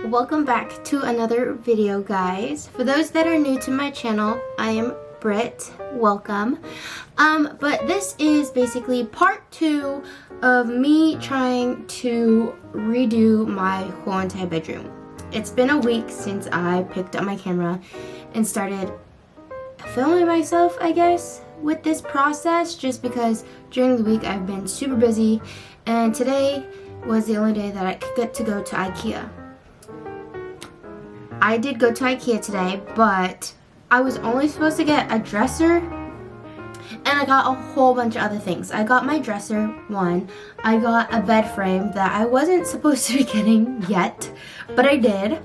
Welcome back to another video, guys. For those that are new to my channel, I am Britt. Welcome. But this is basically part 2 of me trying to redo my whole entire bedroom. It's been a week since I picked up my camera and started filming myself, I guess, with this process, just because during the week I've been super busy, and today was the only day that I could get to go to Ikea. I did go to Ikea today, but I was only supposed to get a dresser, and I got a whole bunch of other things. I got my dresser, one. I got a bed frame that I wasn't supposed to be getting yet, but I did.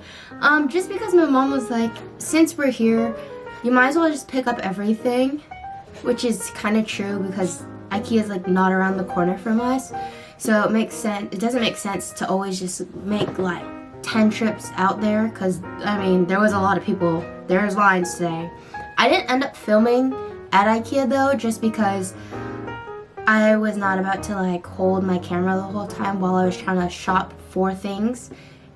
Just because my mom was like, since we're here, you might as well just pick up everything, which is kind of true because Ikea is like not around the corner from us. So it makes sense. It doesn't make sense to always just make like 10 trips out there, because I mean there was a lot of people. There was lines today. I didn't end up filming at Ikea though, just because I was not about to like hold my camera the whole time while I was trying to shop for things,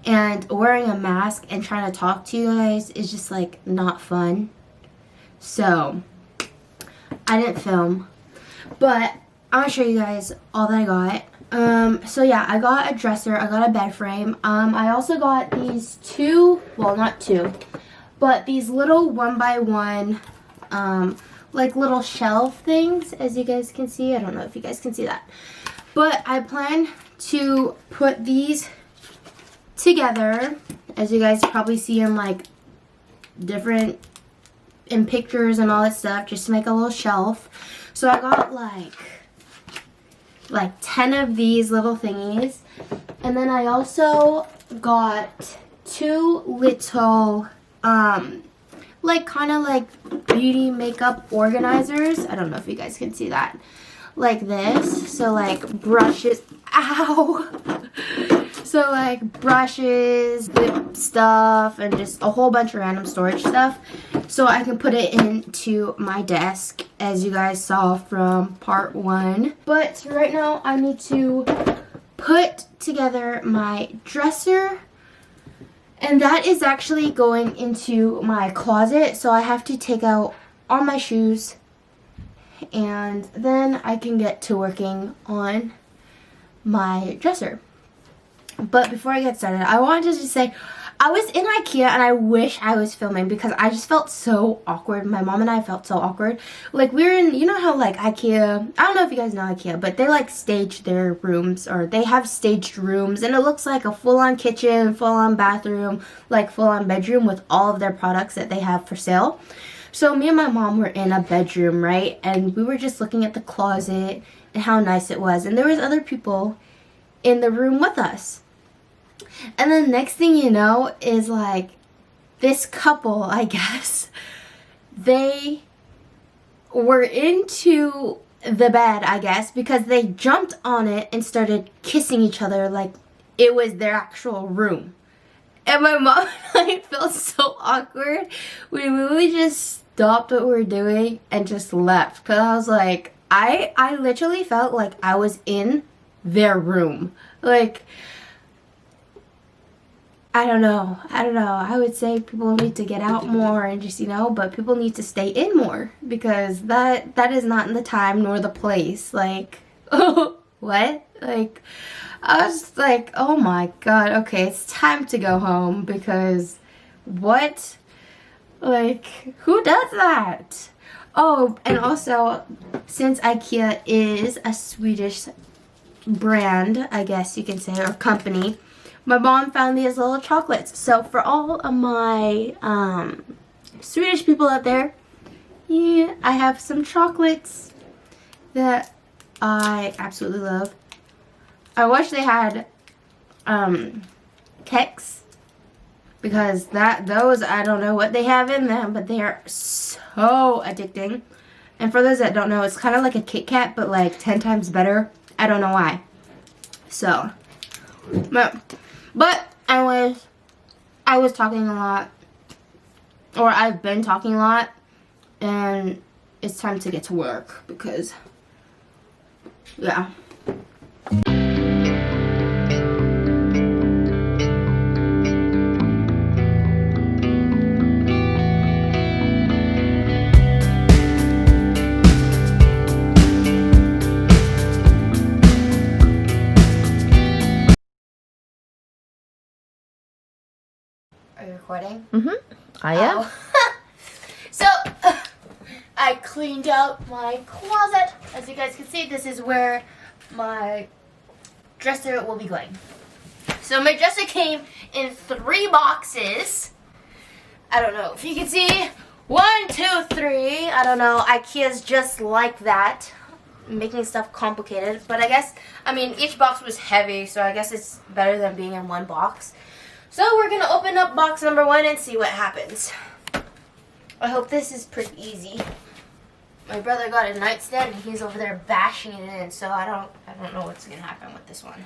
and wearing a mask and trying to talk to you guys is just like not fun. So I didn't film, but I'm gonna show you guys all that I got. So yeah, I got a dresser, I got a bed frame. I also got these two, well not two, but these little 1x1 like little shelf things, as you guys can see. I don't know if you guys can see that, but I plan to put these together, as you guys probably see in like different in pictures and all that stuff, just to make a little shelf. So I got like 10 of these little thingies, and then I also got 2 little like kind of like beauty makeup organizers. I don't know if you guys can see that, like this. So like brushes, ow. So like brushes, lip stuff, and just a whole bunch of random storage stuff, so I can put it into my desk, as you guys saw from part 1. But right now I need to put together my dresser, and that is actually going into my closet, so I have to take out all my shoes, and then I can get to working on my dresser. But before I get started, I wanted to just say, I was in Ikea and I wish I was filming because I just felt so awkward. My mom and I felt so awkward. Like, we were in, you know how like Ikea, I don't know if you guys know Ikea, but they like stage their rooms, or they have staged rooms, and it looks like a full-on kitchen, full-on bathroom, like full-on bedroom with all of their products that they have for sale. So me and my mom were in a bedroom, right? And we were just looking at the closet and how nice it was. And there was other people in the room with us. And then next thing you know is like this couple, I guess, they were into the bed, I guess, because they jumped on it and started kissing each other like it was their actual room. And my mom and I felt so awkward. We literally just stopped what we were doing and just left, because I was like, I literally felt like I was in their room. Like, I don't know. I would say people need to get out more and just, you know, but people need to stay in more, because that is not in the time nor the place. Like, oh, what? Like, I was like, oh my god, okay, it's time to go home, because what? Like, who does that? Oh, and also, since Ikea is a Swedish brand, I guess you can say, or company, my mom found these little chocolates. So for all of my Swedish people out there, yeah, I have some chocolates that I absolutely love. I wish they had kex, because those, I don't know what they have in them, but they are so addicting. And for those that don't know, it's kind of like a Kit Kat, but like 10 times better. I don't know why. So, but anyways, I was talking a lot, or I've been talking a lot, and it's time to get to work, because, yeah. Are you recording? Mm-hmm. I am. Oh. So, I cleaned out my closet. As you guys can see, this is where my dresser will be going. So my dresser came in 3 boxes. I don't know if you can see. 1, 2, 3. I don't know. Ikea's just like that. Making stuff complicated. But I mean, each box was heavy, so I guess it's better than being in 1 box. So we're going to open up box number 1 and see what happens. I hope this is pretty easy. My brother got a nightstand and he's over there bashing it in, so I don't know what's going to happen with this one.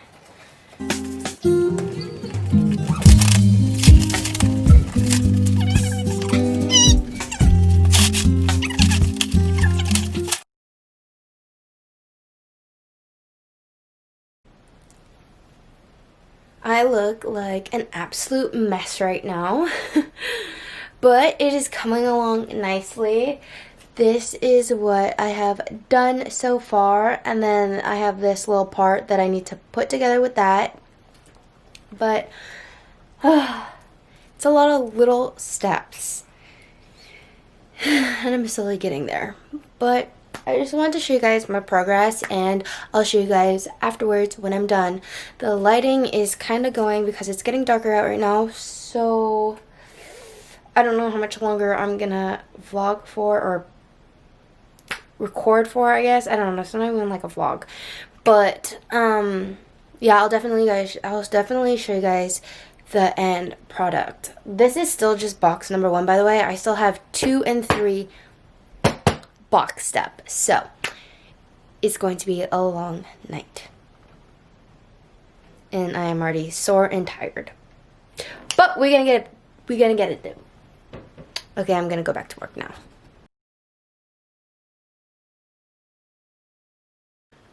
I look like an absolute mess right now, but it is coming along nicely. This is what I have done so far, and then I have this little part that I need to put together with that. But it's a lot of little steps, and I'm slowly getting there. But I just wanted to show you guys my progress, and I'll show you guys afterwards when I'm done. The lighting is kind of going because it's getting darker out right now, so I don't know how much longer I'm gonna vlog for or record for, I guess. I don't know, it's not even like a vlog. But yeah, I'll definitely show you guys the end product. This is still just box number 1, by the way. I still have 2 and 3 box step, so it's going to be a long night, and I am already sore and tired, but we're gonna get it done. Okay, I'm gonna go back to work now.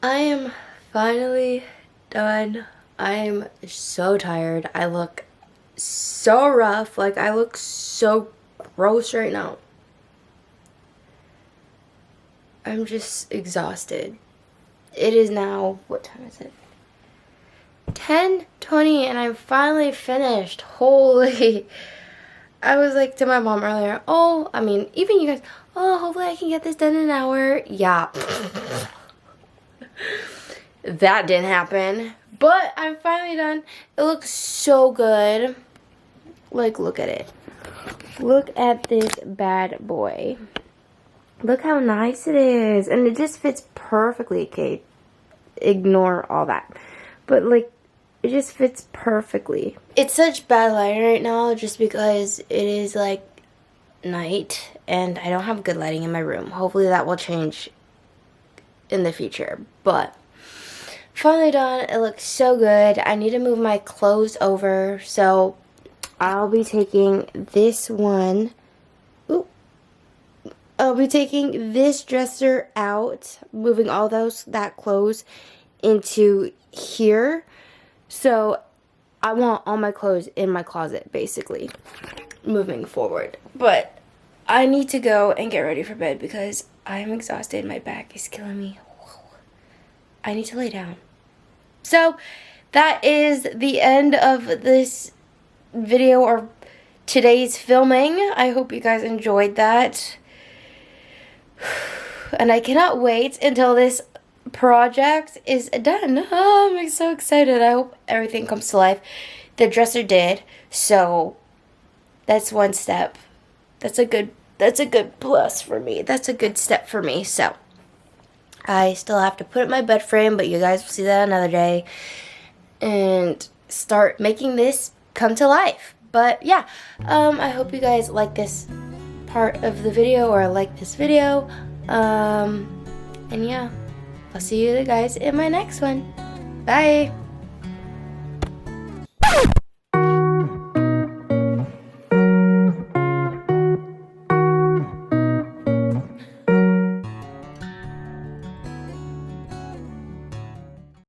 I am finally done. I am so tired. I look so rough. Like, I look so gross right now. I'm just exhausted. It is now, what time is it? 10:20, and I'm finally finished. Holy. I was like to my mom earlier, oh, I mean, even you guys, oh, hopefully I can get this done in an hour. Yeah. That didn't happen. But I'm finally done. It looks so good. Like, look at it. Look at this bad boy. Look how nice it is. And it just fits perfectly. Okay, ignore all that. But, like, it just fits perfectly. It's such bad lighting right now just because it is, like, night. And I don't have good lighting in my room. Hopefully that will change in the future. But finally done. It looks so good. I need to move my clothes over. So I'll be taking this one. I'll be taking this dresser out, moving all that clothes into here. So I want all my clothes in my closet, basically, moving forward. But I need to go and get ready for bed because I'm exhausted. My back is killing me. I need to lay down. So that is the end of this video, or today's filming. I hope you guys enjoyed that. And I cannot wait until this project is done. Oh, I'm so excited. I hope everything comes to life. The dresser did, so that's one step. That's a good plus for me. That's a good step for me. So I still have to put up my bed frame, but you guys will see that another day, and start making this come to life. But yeah, I hope you guys like this part of the video, or like this video, and yeah, I'll see you guys in my next one. Bye.